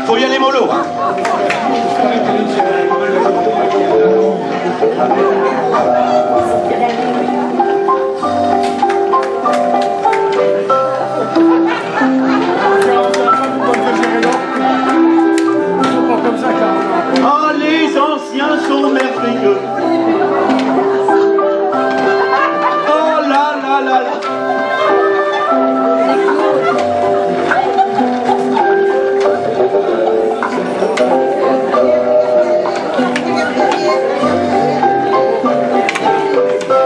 faut y aller mollo. Hein. Ah, les anciens sont merveilleux. Oh là là là là.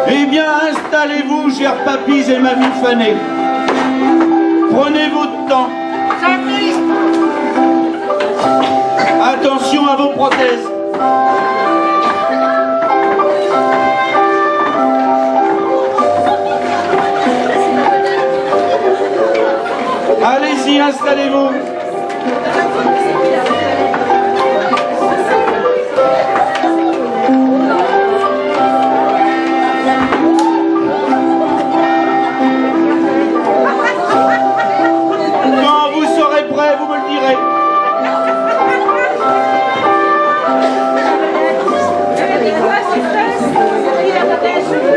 Eh bien, installez-vous, chers papis et mamies fanées. Prenez votre temps. Attention à vos prothèses. Allez-y, installez-vous. Quand vous serez prêts, vous me le direz.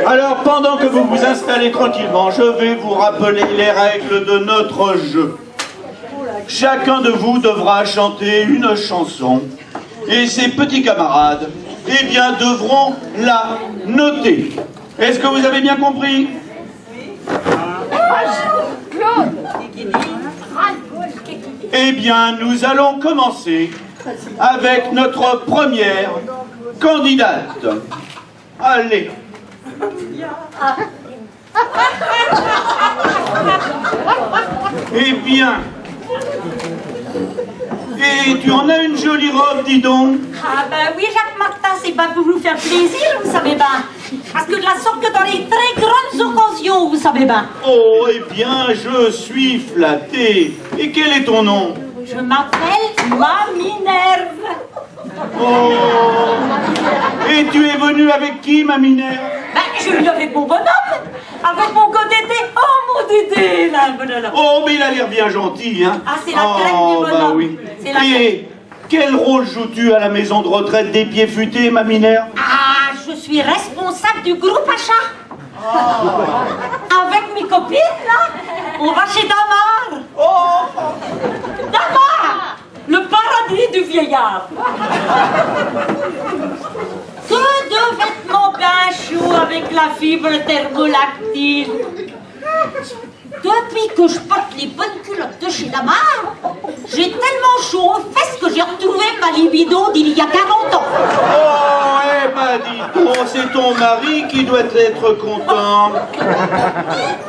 Alors, pendant que vous vous installez tranquillement, je vais vous rappeler les règles de notre jeu. Chacun de vous devra chanter une chanson et ses petits camarades, eh bien, devront la noter. Est-ce que vous avez bien compris? Eh bien, nous allons commencer avec notre première candidate. Allez. Eh bien. Et tu en as une jolie robe, dis donc. Ah ben oui, Jacques Martin, c'est pas pour vous faire plaisir, vous savez bien. Parce que de la sorte que dans les très grandes occasions, vous savez bien. Oh, eh bien, je suis flatté. Et quel est ton nom? Je m'appelle Ma Minerve. Oh. Et tu es venue avec qui, ma Minerve? Ben, je suis avec mon bonhomme. Avec mon Dédé. Oh, mon Dédé, là, bonhomme. Oh, mais il a l'air bien gentil, hein. Ah, c'est la crème du bonhomme. Bah oui. La Et quel rôle joues-tu à la maison de retraite des pieds futés, ma Minerve? Ah, je suis responsable du groupe achat. Avec mes copines, là, on va chez Damar. Oh. Damar, le paradis du vieillard. Que de vêtements bien chauds avec la fibre thermolactile. Depuis que je porte les bonnes culottes de chez Damar, j'ai tellement chaud aux fesses que j'ai retrouvé ma libido d'il y a 40 ans. Oh, eh ben dis donc, c'est ton mari qui doit être content.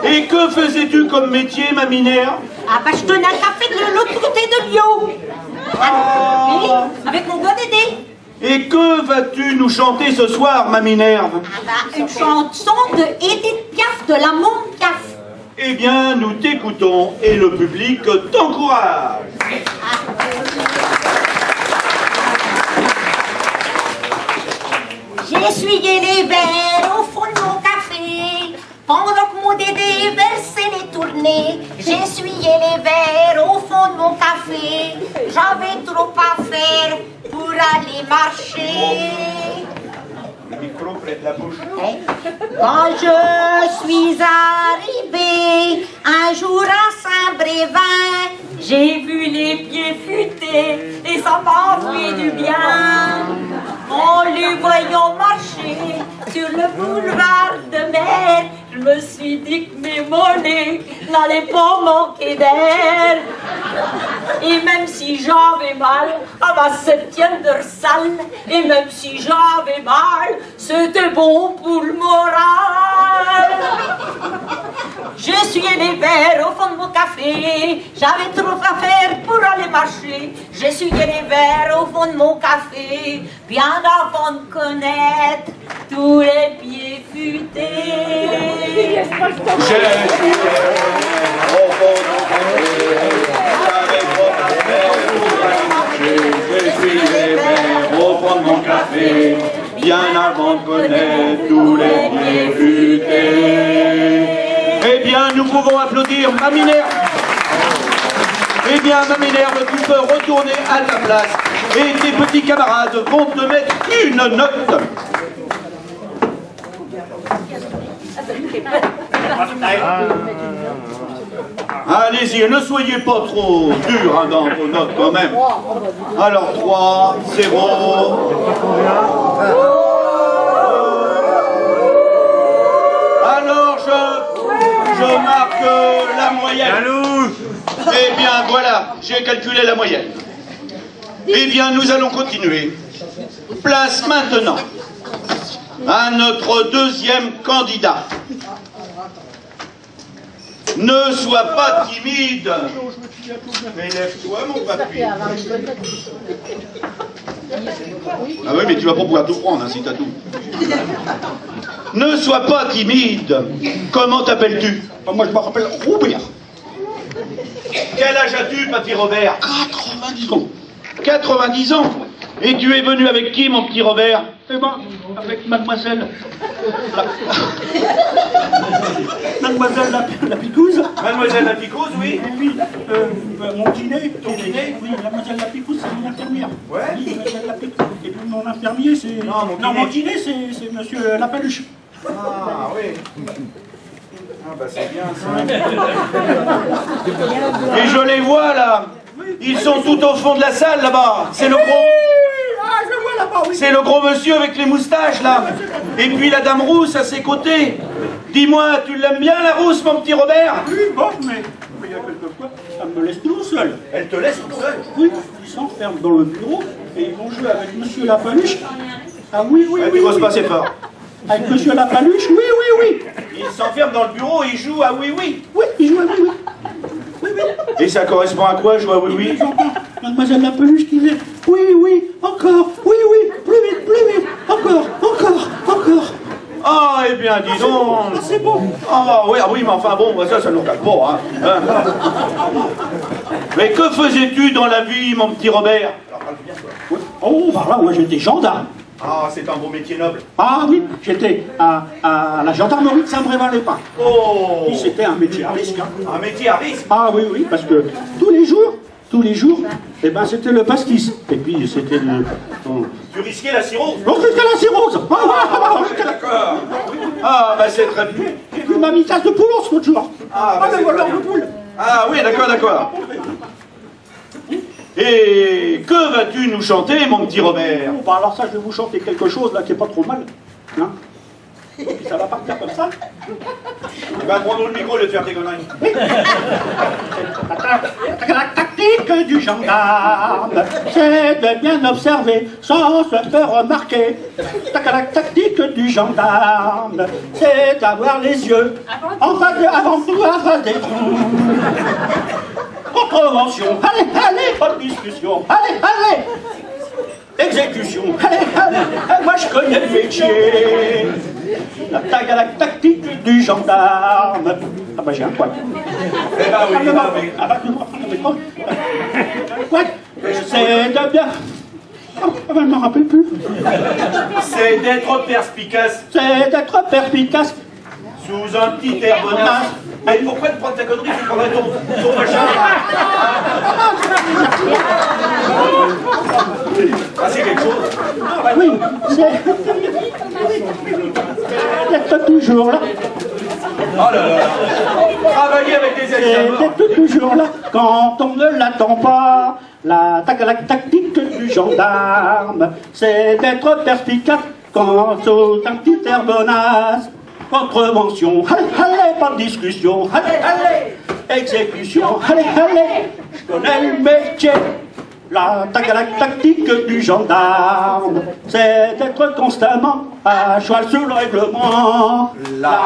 Et que faisais-tu comme métier, ma Minerve? Ah bah je tenais un café de l'autre côté de Lyon. Oui, avec mon Dédé. Et que vas-tu nous chanter ce soir, ma Minerve? Ah bah une chanson de Edith Piaf, de la Monde Piaf. Eh bien, nous t'écoutons et le public t'encourage. J'ai essuyé les verres au fond de mon café, pendant que mon Dédé versait les tournées. J'ai essuyé les verres au fond de mon café, j'avais trop à faire pour aller marcher. Le micro près de la bouche. Quand je suis arrivée un jour à Saint-Brévin, j'ai vu les pieds futés et ça m'a fait du bien. En les voyant marcher sur le boulevard de mer, je me suis dit que mes mollets n'allaient pas manquer d'air. Et même si j'avais mal à ma 7e dorsale, et même si j'avais mal, c'était bon pour le moral. J'essuyais les verres au fond de mon café, j'avais trop à faire pour aller marcher. J'essuyais les verres au fond de mon café, bien avant de connaître tous les pieds futés. Au fond de mon café, bien avant de connaître tous les pieds futés. Eh bien, nous pouvons applaudir ma Minerve. Eh bien, ne m'énerve, tu peux retourner à ta place et tes petits camarades vont te mettre une note. Allez-y, ne soyez pas trop dur hein, dans vos notes quand même. Alors 3, 0. Alors je marque la moyenne. Eh bien voilà, j'ai calculé la moyenne. Eh bien nous allons continuer. Place maintenant à notre deuxième candidat. Ne sois pas timide. Mais lève-toi, mon papy. Ah oui, mais tu vas pas pouvoir tout prendre, hein, si t'as tout. Ne sois pas timide. Comment t'appelles-tu? Moi, je me rappelle Robert. Quel âge as-tu, papy Robert? 90 ans. 90 ans. Et tu es venu avec qui, mon petit Robert? Eh ben, avec mademoiselle... Mademoiselle la picouse. Mademoiselle la picouse, oui. Et puis, mon dîner. Ton dîner? Oui, mademoiselle la picouse, c'est mon infirmière. Ouais. Oui, mademoiselle la picouse. Et puis mon infirmier, c'est... Non, mon dîner, c'est monsieur la paluche. Ah, oui. Ah, bah c'est bien, ça. Et je les vois, là. Ils sont tout au fond de la salle, là-bas. C'est le gros... Ah, je le vois là-bas, oui. C'est le gros monsieur avec les moustaches, là. Et puis la dame rousse à ses côtés. Dis-moi, tu l'aimes bien, la rousse, mon petit Robert? Oui, bon, mais il y a quelquefois, elle me laisse tout seul. Elle te laisse tout seul? Oui, ils s'enferment dans le bureau et ils vont jouer avec monsieur la paluche. Ah oui, oui, Ouais, oui. tu oses oui. passer fort. Avec monsieur la paluche, oui, oui, oui. Ils s'enferment dans le bureau et ils jouent à oui, oui. Oui, ils jouent à oui, oui. Oui, oui. Et ça correspond à quoi, jouer à oui, oui? J'entends mademoiselle la peluche qui dit oui, oui, encore, oui, oui, plus vite, encore, encore, encore. Ah, eh bien, dis donc. Ah, c'est bon. Ah, oui, mais enfin, bon, ça nous regarde pas, hein. Mais que faisais-tu dans la vie, mon petit Robert? Oh, par là, moi j'étais gendarme. Ah, c'est un beau métier noble. Ah oui, j'étais à la gendarmerie de Saint-Brévin-les-Pins. Oh, Puis c'était un métier à risque. Hein. un métier à risque. Ah oui, oui, parce que tous les jours, eh ben c'était le pastis. Et puis c'était le... Tu risquais la cirrhose. Oh, c'était la cirrhose. D'accord. Ah, bah c'est très bien. J'ai vu ma tasse de poule l'autre jour. Ah, bah, le c'est voleur très de bien. poule. Ah oui, d'accord. Et que vas-tu nous chanter, mon petit Robert? Bon, bah alors ça, je vais vous chanter quelque chose là qui est pas trop mal. Hein? Et puis ça va partir comme ça. Tu vas prendre le micro et te faire des conneries. La tactique du gendarme, c'est de bien observer sans se faire remarquer. La tactique du gendarme, c'est d'avoir les yeux avant tout à face des trous. Contravention, allez, pas de discussion, allez, exécution, allez, moi je connais le métier. La tactique du gendarme. Ah bah j'ai un poids. Eh bah oui, Ah bah tu vois, c'est de bien. Ah, je ne me rappelle plus. c'est d'être perspicace C'est d'être perspicace. sous un petit air bonasse. Mais pourquoi tu prends ta connerie, tu prendrais ton machin? Ah, c'est quelque chose. Ah bah oui, c'est d'être toujours là. Oh là là. Travailler avec des C'est examens. d'être toujours là quand on ne l'attend pas. La tactique du gendarme, c'est d'être perspicace quand sous un petit air bonasse. Contravention, allez, pas de discussion, allez, exécution, allez, je connais le métier. La tactique du gendarme, c'est d'être constamment à cheval sur le règlement. La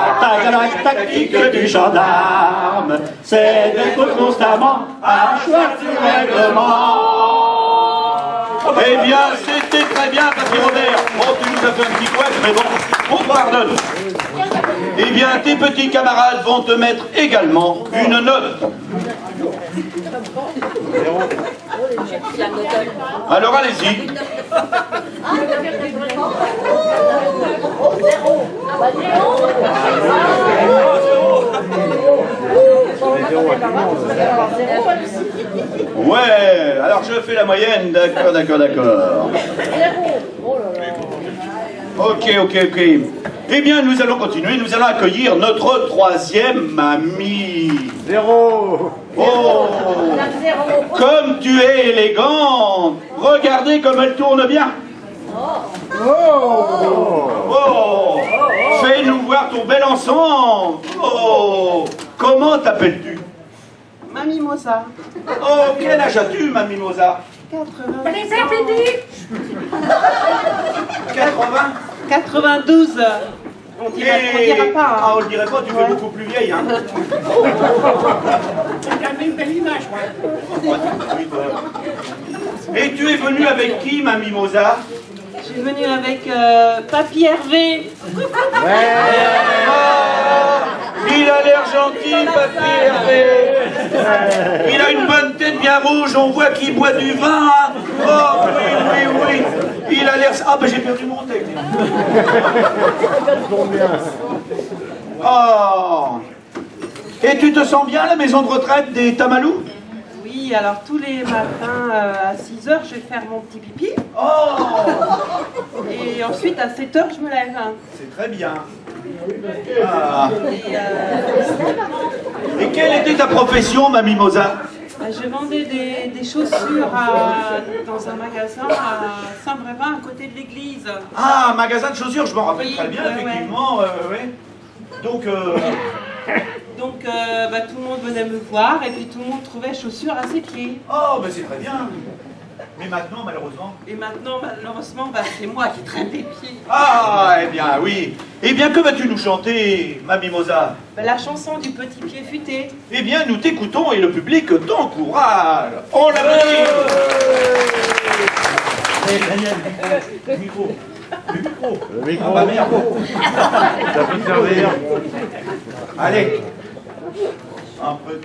tactique du gendarme, c'est d'être constamment à cheval sur le règlement. Eh bien, c'était très bien, papy Robert. Oh, tu nous as fait un petit couac, mais bon, on te pardonne. Eh bien, tes petits camarades vont te mettre également une note. Alors, allez-y. Ouais, alors je fais la moyenne, d'accord, d'accord, d'accord. Ok. Eh bien, nous allons continuer, nous allons accueillir notre troisième mamie. 0. Oh, comme tu es élégante. Regardez comme elle tourne bien. Oh, fais-nous voir ton bel ensemble. Oh, comment t'appelles-tu? Mamie Mimosa. Oh, quel âge as-tu, ma Mimosa? 80. 80. 92. On dira pas. Hein. Ah, on le dirait pas, tu fais beaucoup plus vieille, hein. Une belle image, Et tu es venue avec qui, ma Mimosa? Je suis venue avec Papy Hervé. Il a l'air gentil, Papy Hervé. Il a une bonne tête bien rouge, on voit qu'il boit du vin. Oh, oui. Il a l'air... Ah, ben j'ai perdu mon texte. Oh. Et tu te sens bien à la maison de retraite des Tamalous? Oui, alors tous les matins à 6h, je vais faire mon petit pipi. Oh. Et ensuite à 7h, je me lève. C'est très bien. Ah. Et Et quelle était ta profession, ma Mimosa? je vendais des chaussures dans un magasin à Saint-Brévin, à côté de l'église. Ah, magasin de chaussures, je m'en rappelle Oui, très bien, ouais, effectivement. Ouais. Donc, Donc tout le monde venait me voir et puis tout le monde trouvait chaussures à ses pieds. oh, ben c'est très bien. Mais maintenant, malheureusement... Et maintenant, malheureusement, c'est moi qui traîne les pieds. Ah, eh bien, oui. Eh bien, que vas-tu nous chanter, ma Mimosa? La chanson du petit pied futé. Eh bien, nous t'écoutons et le public t'encourage. On l'applaudit. Le micro. Ah, bah, merde. Ça peut servir. Allez. Un peu...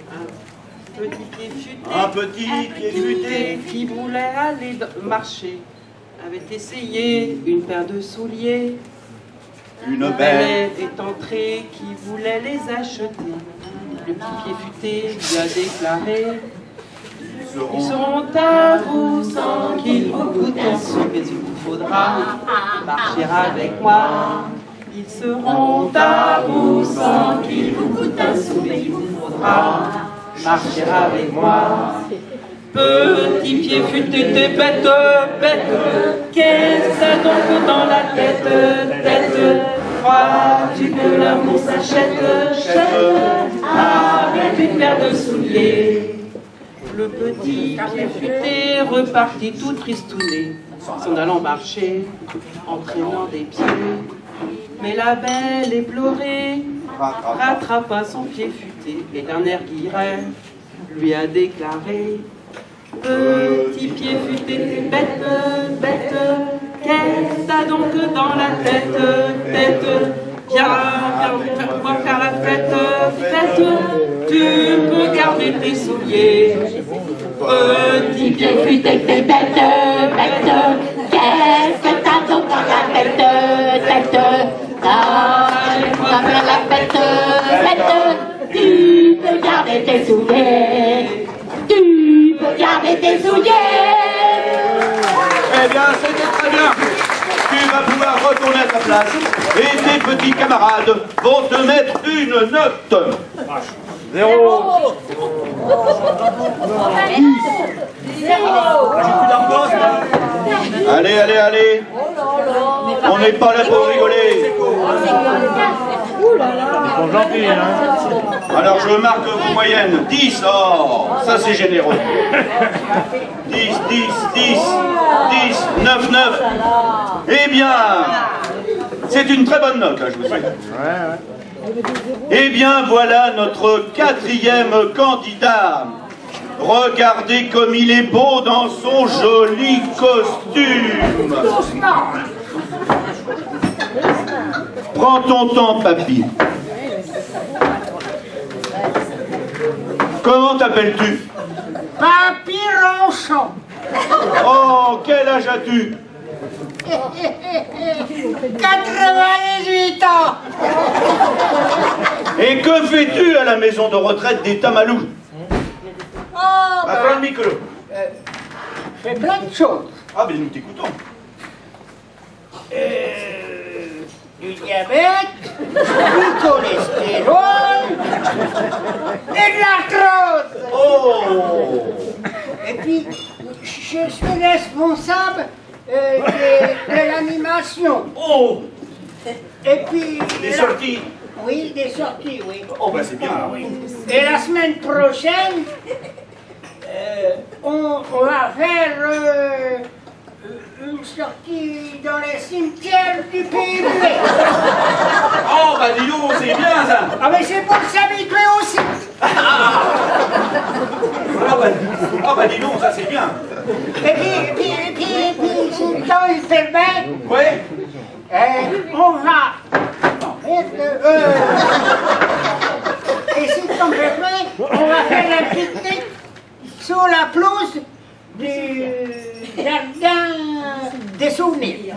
Petit pied futé. Un petit pied futé. Qui voulait aller marcher. Avait essayé une paire de souliers. Une belle... est entrée qui voulait les acheter. Le petit pied futé lui a déclaré: ils seront à vous sans qu'il vous coûte un sou, mais il vous faudra marcher avec moi. Ils seront à vous sans qu'il vous coûte un sou, mais il vous faudra marcher avec moi. Petit pied futé, t'es bête, qu'est-ce que t'as donc dans la tête? Crois-tu que l'amour s'achète avec une paire de souliers? Le petit pied futé repartit tout tristouné, s'en allant marcher, en traînant des pieds. Mais la belle éplorée rattrapa son pied futé et d'un air guilleret lui a déclaré: petit pied futé, t'es bête, qu'est-ce que t'as donc dans la tête? Viens pouvoir faire la fête, tu peux garder tes souliers. Petit pied futé, t'es bête, qu'est-ce que t'as donc dans la tête? Viens pouvoir faire la fête, tu peux garder tes souliers. Tu peux garder tes souliers. Eh bien, c'était très bien. Tu vas pouvoir retourner à ta place et tes petits camarades vont te mettre une note. 0. Allez. On n'est pas là pour rigoler. Ils sont gentils, hein. Alors je marque vos moyennes. 10, oh, ça c'est généreux. 10, 9. Eh bien, c'est une très bonne note, là, je vous souhaite. Ouais. Eh bien, voilà notre quatrième candidat. Regardez comme il est beau dans son joli costume. Prends ton temps, papy. Comment t'appelles-tu? Papy Ronchon. Oh, quel âge as-tu? 98 ans. Et que fais-tu à la maison de retraite des Tamalous? Oh, Prends le micro. je fais plein de choses. Ah, ben nous t'écoutons. Du diabète, du cholestérol et de l'arthrose. Oh! Et puis, je suis responsable de l'animation. Oh! Et puis... Des sorties. Oui, des sorties, oui. Oh, ben c'est bien. Oui. Et la semaine prochaine, on va faire une sortie dans les cimetières du pays muet. Oh, bah dis donc, c'est bien ça. Ah mais c'est pour s'habituer aussi. Ah, bah dis donc, ça c'est bien. Et puis, si le temps il permet, Ouais. on va... et si le temps permet, on va faire un pique-nique sous la pelouse du jardin des souvenirs.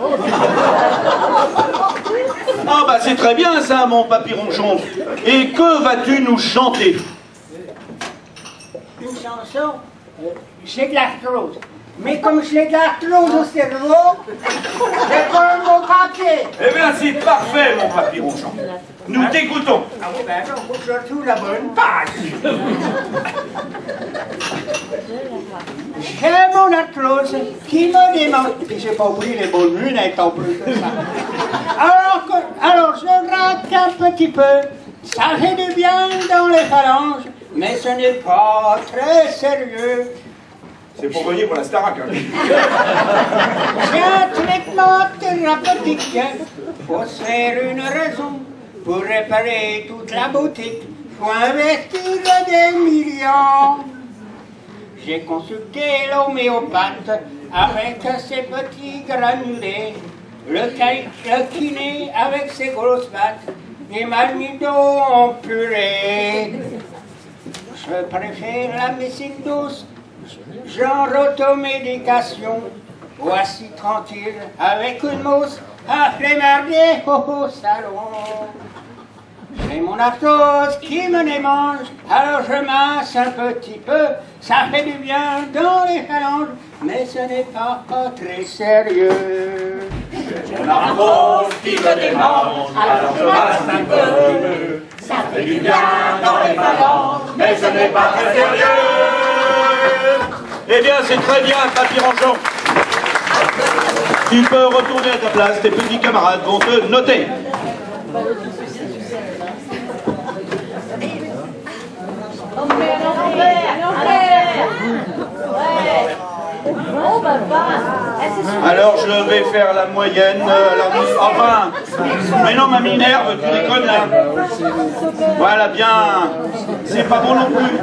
Ah, bah c'est très bien ça, mon papy ronchon. Et que vas-tu nous chanter? Une chanson, j'ai de l'arthrose. Mais comme j'ai de l'arthrose au cerveau, j'ai pas un mot papier. Eh bien, c'est parfait, mon papy ronchon. Nous t'écoutons. Ah oui, ben non, faut que je retrouve la bonne page. J'ai mon arthrose qui me démange. Et j'ai pas oublié les bonnes lunettes en plus de ça. Alors je gratte un petit peu. Ça fait du bien dans les phalanges, mais ce n'est pas très sérieux. C'est pour gagner pour la Starac. Hein. J'ai un traitement thérapeutique. Faut se faire une raison pour réparer toute la boutique. Faut investir des millions. J'ai consulté l'homéopathe avec ses petits granulés, le kiné avec ses grosses pattes, et m'a mis d'eau en purée. Je préfère la médecine douce, genre automédication, ou assis tranquille avec une mousse à flémarder au salon. J'ai mon arthrose qui me démange, alors je masse un petit peu, ça fait du bien dans les phalanges, mais ce n'est pas très sérieux. Mon arthrose qui me démange, alors je masse un peu. Ça fait du bien dans les phalanges, mais ce n'est pas très sérieux. Eh bien, c'est très bien, papy ronchon. Tu peux retourner à ta place, tes petits camarades vont te noter. Alors je vais faire la moyenne, enfin, mais non ma Minerve, tu déconnes là. Voilà bien, c'est pas bon non plus.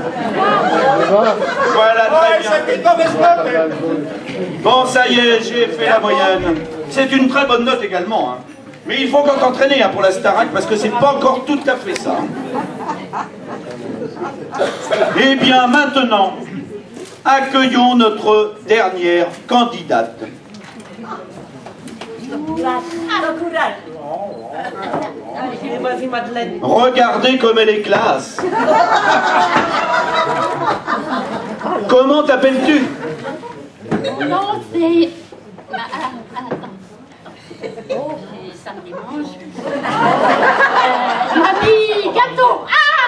Voilà très bien. Bon ça y est, j'ai fait la moyenne. C'est une très bonne note également, hein. Mais il faut encore t'entraîner hein, pour la Starac parce que c'est pas encore tout à fait ça. Eh bien maintenant, accueillons notre dernière candidate. Regardez comme elle est classe. Comment t'appelles-tu? Non, c'est... Attends. Oh, ça me démange. Mamie Gâteau. Ah!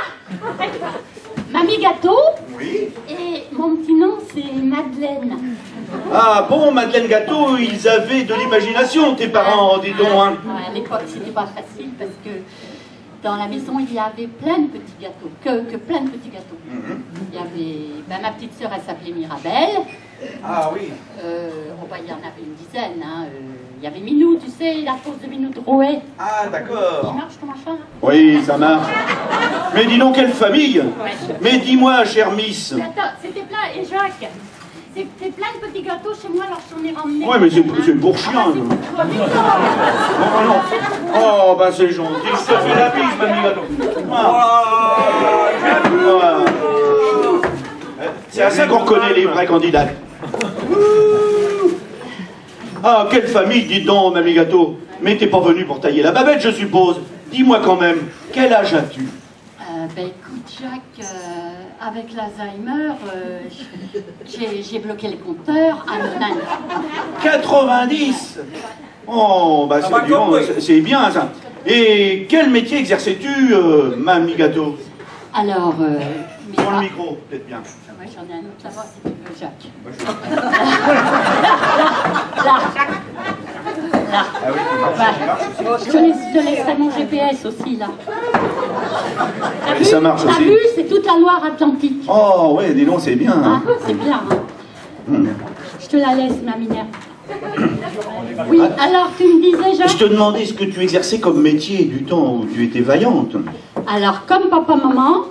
Mamie Gâteau. Oui. Et mon petit nom, c'est Madeleine. Ah bon, Madeleine Gâteau, ils avaient de l'imagination, tes parents, dis donc. Hein. À l'époque, c'était pas facile parce que dans la maison, il y avait plein de petits gâteaux, que plein de petits gâteaux. Il y avait, ma petite sœur, elle s'appelait Mirabelle. Ah oui. Il y en avait une dizaine. Hein. Il y avait Minou, tu sais, la fausse de Minou Drouet. Ah d'accord. Ça marche ton machin? Oui, ça marche. Mais dis donc, quelle famille. Mais dis-moi, chère Miss. Attends, c'était plein, et Jacques, c'était plein de petits gâteaux chez moi, alors j'en ai ramené. Ouais, mais c'est pour chien. Ah, Oh non. Oh, bah c'est gentil. Je te fais la bise, mamie Gâteau. Ah. C'est à ça qu'on reconnaît les vrais candidats. Ah, quelle famille, dis donc, mamie Gâteau. Mais t'es pas venue pour tailler la bavette, je suppose. Dis-moi quand même, quel âge as-tu? Écoute, Jacques, avec l'Alzheimer, j'ai bloqué les compteurs à 90. Oh, bah c'est bien ça. Et quel métier exerçais-tu, Mamie Gâteau? Alors, Prends le micro, peut-être bien. moi j'en ai un autre là-bas si tu veux, Jacques. Là. Ah oui, Je te laisserai mon GPS aussi là. Et ça marche T'as aussi. vu, c'est toute la Loire-Atlantique. Oh, ouais, dis donc, c'est bien. Ah, Hein. c'est bien. Hein. Je te la laisse, ma Minerve. Oui, alors tu me disais, Je Jacques? te demandais ce que tu exerçais comme métier du temps où tu étais vaillante. Alors, comme papa-maman,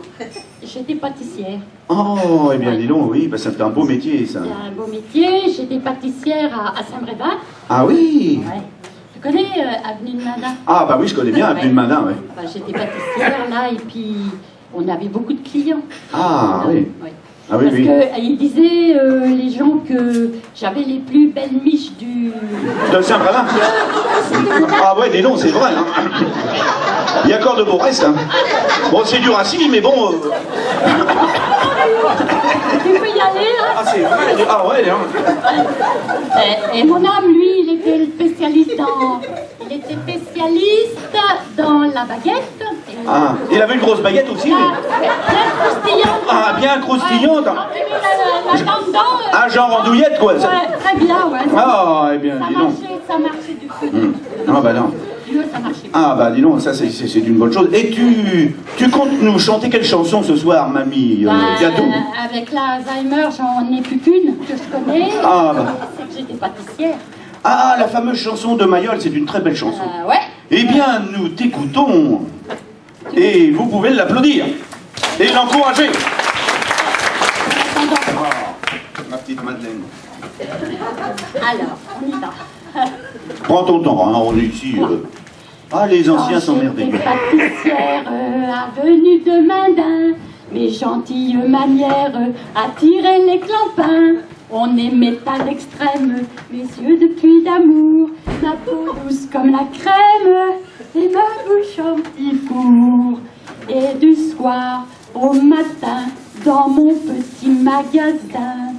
j'étais pâtissière. Oh, eh bien, dis donc, oui, bah, ça fait un beau métier, ça. C'est un beau métier, j'étais pâtissière à Saint-Brévin. Ah oui. Ouais. Tu connais Avenue de Mandin? Ah, bah oui, je connais bien Avenue de Mandin, ouais. Bah, j'étais pâtissière là, et puis on avait beaucoup de clients. Ah, oui. Ouais. Ah oui, Parce oui. que ils disaient, les gens, que j'avais les plus belles miches du... De Saint-Brévin. Ah ouais, dis donc, c'est vrai. Hein. Il y a encore de beaux restes. Hein. Bon, c'est du racine, mais bon... Tu peux y aller, là? Ah, c'est vrai. Ah ouais, hein. Et mon homme, lui, il était spécialiste dans la baguette. Et Ah, il avait une grosse baguette aussi. bien croustillante. Ah, bien croustillante. La dent dedans, Ah, genre andouillette, quoi. Ça... ouais, très bien, ouais. Ah, eh bien, dis donc. Ça marchait du feu. Ah, bah non. Dieu, ça marchait bien. Ah, bah dis donc, ça, c'est une bonne chose. Et tu comptes nous chanter quelle chanson ce soir, Mamie Gâteau? Avec l'Alzheimer, j'en ai plus qu'une que je connais. Ah, bah. C'est que j'étais pâtissière. Ah, la fameuse chanson de Mayol, c'est une très belle chanson. Ouais. Eh bien, nous t'écoutons. Et vous pouvez l'applaudir. Et l'encourager. Ma petite Madeleine. Alors, on y va. Prends ton temps, hein, on est ici. Ah, les anciens sont merveilleux. J'étais pâtissière avenue de Mandin. Mes gentilles manières attiraient les clampins. On aimait à l'extrême mes yeux de pluie d'amour, ma peau douce comme la crème et ma bouche en petit four. Et du soir au matin, dans mon petit magasin,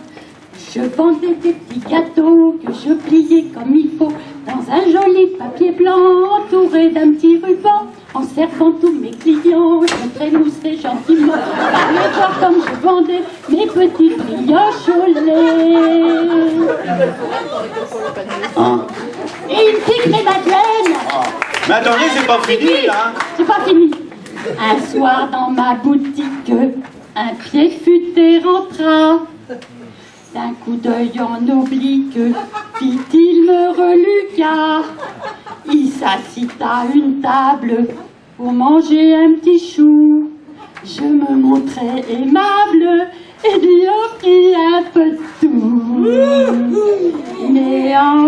je vendais des petits gâteaux que je pliais comme il faut dans un joli papier blanc entouré d'un petit ruban. En servant tous mes clients, je trémoussais gentiment par le voir comme je vendais mes petits brioches au lait. Hein? Et une pique mes madeleines. Mais attendez, c'est pas fini, hein? C'est pas fini. Un soir dans ma boutique, un pied futé rentra. D'un coup d'œil en oblique, fit-il me reluqua. Il s'assit à une table pour manger un petit chou. Je me montrai aimable et lui offris un peu de tout. Mais en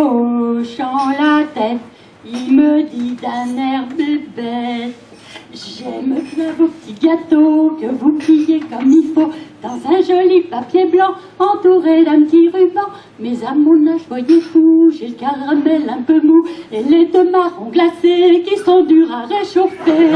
hochant la tête, il me dit d'un air bébête: j'aime bien vos petits gâteaux que vous pliez comme il faut dans un joli papier blanc entouré d'un petit ruban. Mais à mon âge, voyez-vous, j'ai le caramel un peu mou et les deux marrons glacés qui sont durs à réchauffer.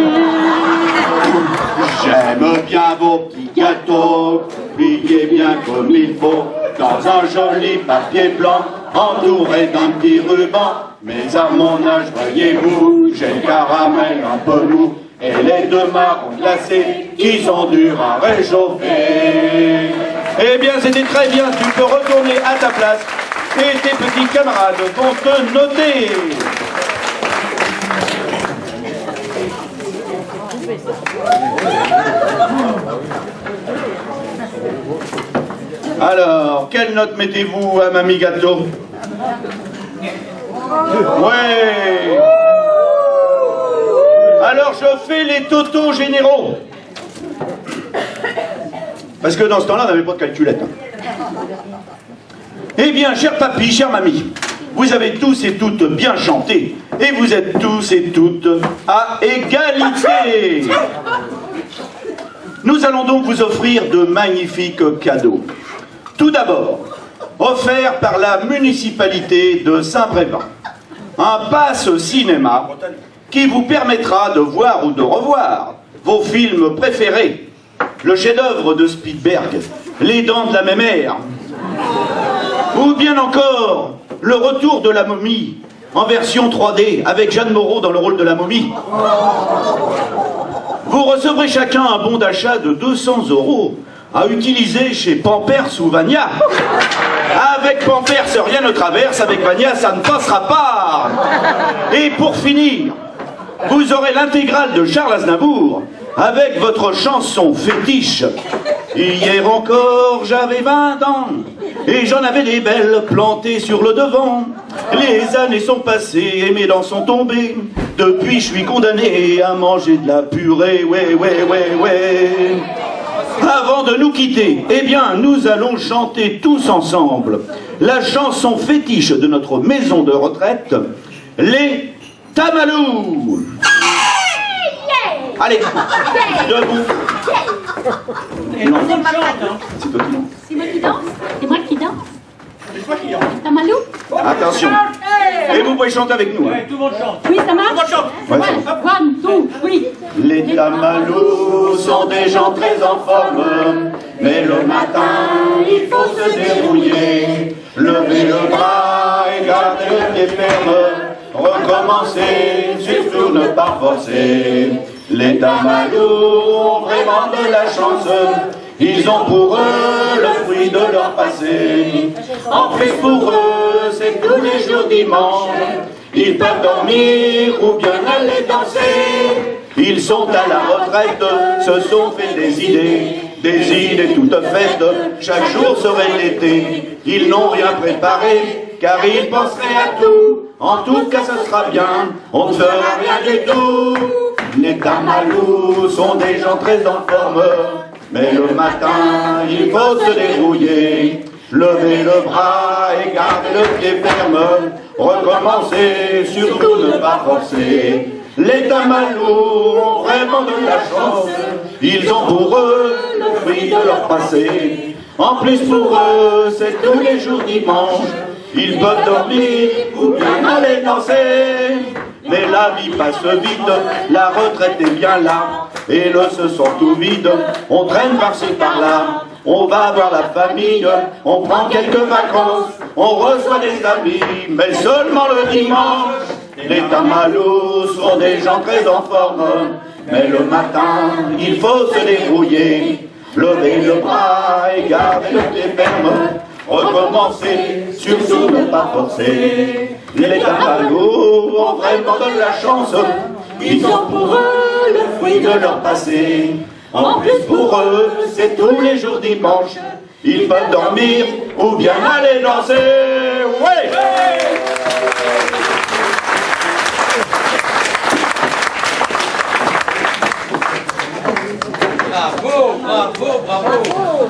J'aime bien vos petits gâteaux, pliés bien comme il faut, dans un joli papier blanc, entouré d'un petit ruban. Mais à mon âge, voyez-vous, j'ai le caramel un peu mou, et les deux marrons glacés qui sont durs à réchauffer. Eh bien, c'était très bien, tu peux retourner à ta place, et tes petits camarades vont te noter. Alors, quelle note mettez-vous à Mamie Gâteau? Ouais. Alors je fais les totaux généraux. Parce que dans ce temps-là, on n'avait pas de calculette. Hein. Eh bien, cher papy, chère mamie, vous avez tous et toutes bien chanté. Et vous êtes tous et toutes à égalité. Nous allons donc vous offrir de magnifiques cadeaux. Tout d'abord, offert par la municipalité de Saint-Brévin, un pass cinéma qui vous permettra de voir ou de revoir vos films préférés le chef-d'œuvre de Spielberg, Les Dents de la Mémère. Ou bien encore, Le Retour de la momie, en version 3D, avec Jeanne Moreau dans le rôle de la momie. Vous recevrez chacun un bon d'achat de 200 € à utiliser chez Pampers ou Vania. Avec Pampers, rien ne traverse, avec Vania, ça ne passera pas. Et pour finir, vous aurez l'intégrale de Charles Aznavour avec votre chanson fétiche. Hier encore, j'avais 20 ans et j'en avais des belles plantées sur le devant. Les années sont passées et mes dents sont tombées. Depuis, je suis condamné à manger de la purée. Ouais. Avant de nous quitter, eh bien, nous allons chanter tous ensemble la chanson fétiche de notre maison de retraite, les Tamalous. Allez, debout. Non, c'est toi qui danse. C'est moi qui danse? C'est moi qui danse? C'est toi qui danse. Tamalou? Attention. Et vous pouvez chanter avec nous. Hein. Tout le monde chante. Oui, ça marche? Ouais, One, two, oui. Les Tamalous sont des gens très en forme, mais le matin, il faut se débrouiller, lever le bras et garder le pied ferme, recommencer, surtout ne pas forcer. Les Tamalous ont vraiment de la chance, ils ont pour eux le fruit de leur passé. En plus pour eux, c'est tous les jours dimanche, ils peuvent dormir ou bien aller danser. Ils sont à la retraite, se sont fait des idées toutes faites. Chaque jour serait l'été, ils n'ont rien préparé, car ils penseraient à tout. En tout cas, ce sera bien, on ne fera rien du tout. Les Tamalous sont des gens très en forme, mais le matin, il faut se débrouiller. Lever le bras et garder le pied ferme, recommencer, surtout ne pas forcer. Les Tamalous ont vraiment de la chance, ils ont pour eux le fruit de leur passé. En plus pour eux, c'est tous les jours dimanche, ils peuvent dormir ou bien aller danser. Mais la vie passe vite, la retraite est bien là, et le se sent tout vide, on traîne par-ci par-là. On va voir la famille, on prend quelques vacances, on reçoit des amis, mais seulement le dimanche. Les Tamalous sont des gens très en forme, mais le matin, il faut se débrouiller. Lever le bras et garder le pied ferme, recommencer, surtout ne pas forcer. Les Tamalous ont vraiment de la chance, ils ont pour eux le fruit de leur passé. En plus pour eux, c'est tous les jours dimanche, ils peuvent dormir ou bien aller danser. Ouais! Bravo, bravo, bravo.